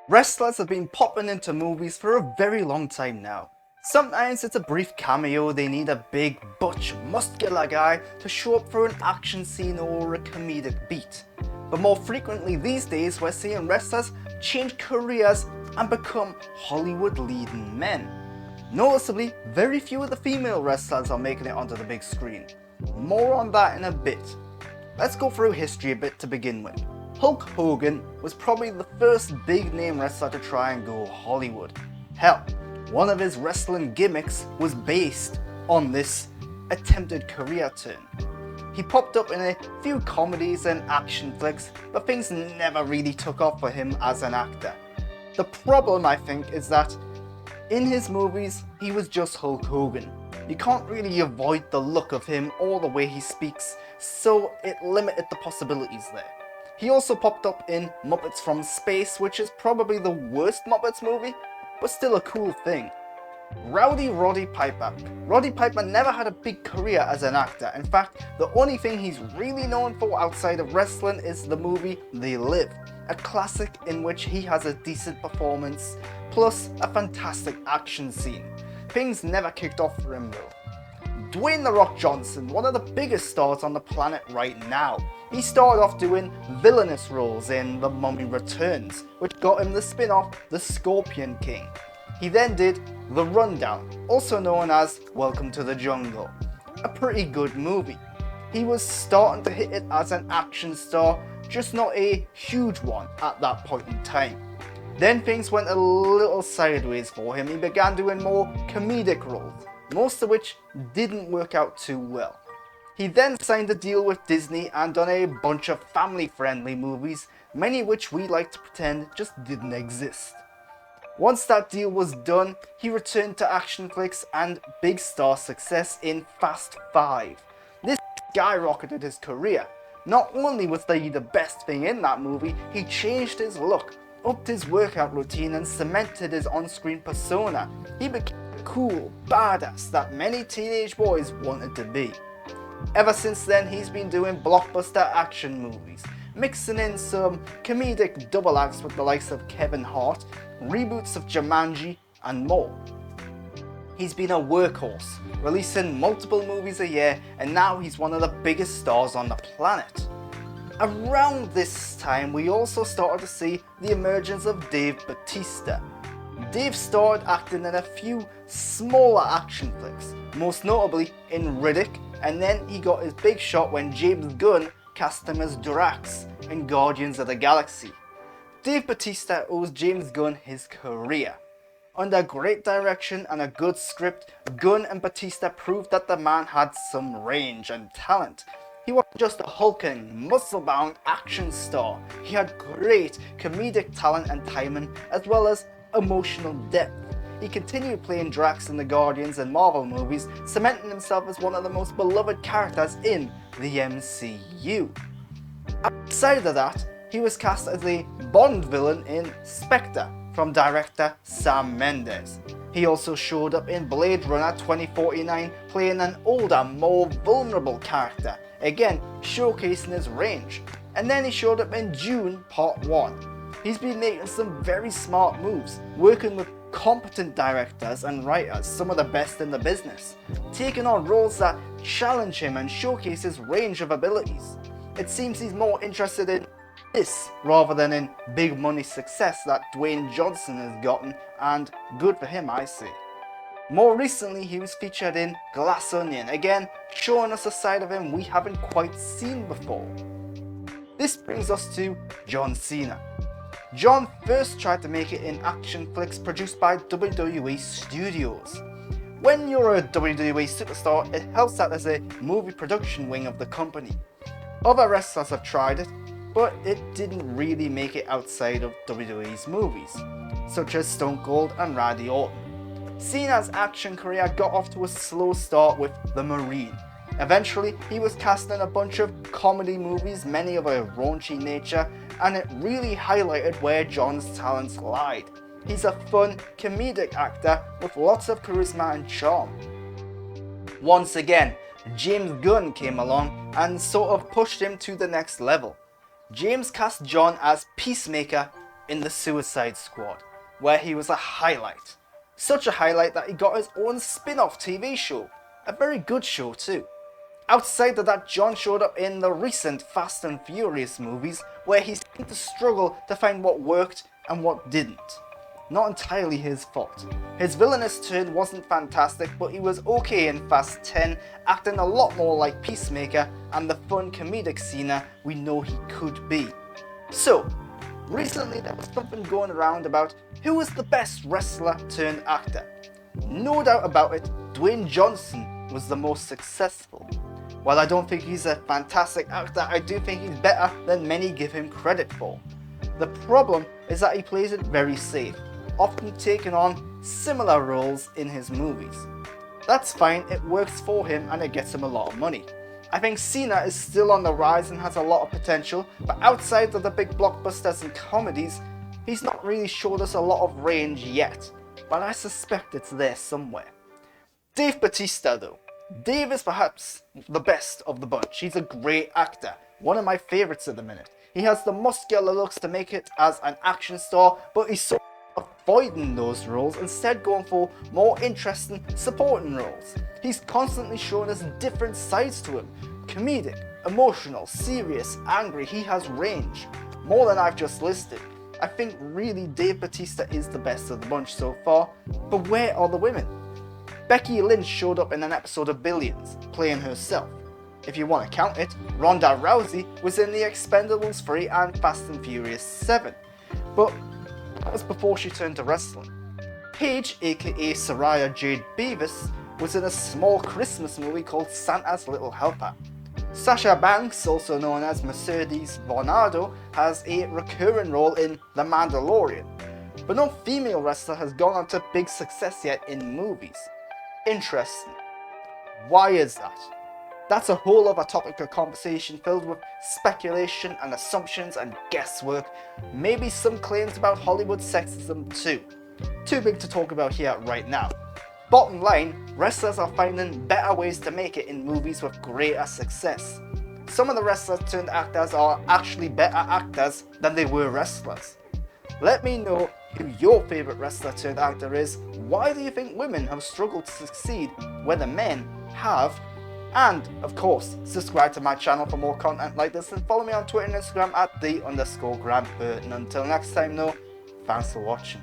Wrestlers have been popping into movies for a very long time now. Sometimes it's a brief cameo, they need a big, butch, muscular guy to show up for an action scene or a comedic beat. But more frequently these days we're seeing wrestlers change careers and become Hollywood leading men. Noticeably, very few of the female wrestlers are making it onto the big screen. More on that in a bit. Let's go through history a bit to begin with. Hulk Hogan was probably the first big name wrestler to try and go Hollywood. Hell, one of his wrestling gimmicks was based on this attempted career turn. He popped up in a few comedies and action flicks, but things never really took off for him as an actor. The problem, I think, is that in his movies, he was just Hulk Hogan. You can't really avoid the look of him or the way he speaks, so it limited the possibilities there. He also popped up in Muppets from Space, which is probably the worst Muppets movie, but still a cool thing. Rowdy Roddy Piper. Roddy Piper never had a big career as an actor. In fact, the only thing he's really known for outside of wrestling is the movie They Live, a classic in which he has a decent performance, plus a fantastic action scene. Things never kicked off for him though. Dwayne The Rock Johnson, one of the biggest stars on the planet right now. He started off doing villainous roles in The Mummy Returns, which got him the spin-off The Scorpion King. He then did The Rundown, also known as Welcome to the Jungle, a pretty good movie. He was starting to hit it as an action star, just not a huge one at that point in time. Then things went a little sideways for him. He began doing more comedic roles, most of which didn't work out too well. He then signed a deal with Disney and done a bunch of family-friendly movies, many of which we like to pretend just didn't exist. Once that deal was done, he returned to action flicks and big star success in Fast 5. This skyrocketed his career. Not only was he the best thing in that movie, he changed his look, upped his workout routine and cemented his on-screen persona. He became the cool badass that many teenage boys wanted to be. Ever since then, he's been doing blockbuster action movies, mixing in some comedic double acts with the likes of Kevin Hart, reboots of Jumanji, and more. He's been a workhorse, releasing multiple movies a year, and now he's one of the biggest stars on the planet. Around this time, we also started to see the emergence of Dave Bautista. Dave started acting in a few smaller action flicks, most notably in Riddick, and then he got his big shot when James Gunn cast him as Drax in Guardians of the Galaxy. Dave Bautista owes James Gunn his career. Under great direction and a good script, Gunn and Bautista proved that the man had some range and talent. He wasn't just a hulking, muscle-bound action star. He had great comedic talent and timing, as well as emotional depth. He continued playing Drax in the Guardians and Marvel movies, cementing himself as one of the most beloved characters in the MCU. Outside of that, he was cast as a Bond villain in Spectre from director Sam Mendes. He also showed up in Blade Runner 2049 playing an older, more vulnerable character, again showcasing his range. And then he showed up in Dune Part 1. He's been making some very smart moves, working with competent directors and writers, some of the best in the business, taking on roles that challenge him and showcase his range of abilities. It seems he's more interested in this rather than in big money success that Dwayne Johnson has gotten, and good for him, I say. More recently, he was featured in Glass Onion, again showing us a side of him we haven't quite seen before. This brings us to John Cena. John first tried to make it in action flicks produced by WWE Studios. When you're a WWE superstar, it helps that there's a movie production wing of the company. Other wrestlers have tried it, but it didn't really make it outside of WWE's movies, such as Stone Cold and Randy Orton. Cena's action career got off to a slow start with The Marine. Eventually, he was cast in a bunch of comedy movies, many of a raunchy nature, and it really highlighted where John's talents lied. He's a fun, comedic actor with lots of charisma and charm. Once again, James Gunn came along and sort of pushed him to the next level. James cast John as Peacemaker in The Suicide Squad, where he was a highlight. Such a highlight that he got his own spin-off TV show, a very good show too. Outside of that, John showed up in the recent Fast and Furious movies, where he seemed to struggle to find what worked and what didn't. Not entirely his fault. His villainous turn wasn't fantastic, but he was okay in Fast 10, acting a lot more like Peacemaker and the fun comedic Cena we know he could be. So, recently there was something going around about who was the best wrestler turned actor. No doubt about it, Dwayne Johnson was the most successful. While I don't think he's a fantastic actor, I do think he's better than many give him credit for. The problem is that he plays it very safe, often taking on similar roles in his movies. That's fine, it works for him and it gets him a lot of money. I think Cena is still on the rise and has a lot of potential, but outside of the big blockbusters and comedies, he's not really showed us a lot of range yet, but I suspect it's there somewhere. Dave Bautista though. Dave is perhaps the best of the bunch. He's a great actor, one of my favourites at the minute. He has the muscular looks to make it as an action star, but he's so avoiding those roles, instead going for more interesting supporting roles. He's constantly showing us different sides to him. Comedic, emotional, serious, angry, he has range. More than I've just listed. I think really Dave Bautista is the best of the bunch so far, but where are the women? Becky Lynch showed up in an episode of Billions, playing herself. If you want to count it, Ronda Rousey was in The Expendables 3 and Fast and Furious 7. But that was before she turned to wrestling. Paige, aka Soraya Jade Beavis, was in a small Christmas movie called Santa's Little Helper. Sasha Banks, also known as Mercedes Varnado, has a recurring role in The Mandalorian. But no female wrestler has gone on to big success yet in movies. Interesting. Why is that? That's a whole other topic of conversation filled with speculation and assumptions and guesswork. Maybe some claims about Hollywood sexism too. Too big to talk about here right now. Bottom line, wrestlers are finding better ways to make it in movies with greater success. Some of the wrestlers turned actors are actually better actors than they were wrestlers. Let me know who your favourite wrestler turned actor is. Why do you think women have struggled to succeed where the men have? And, of course, subscribe to my channel for more content like this and follow me on Twitter and Instagram at @the_Grant Burton. Until next time though, thanks for watching.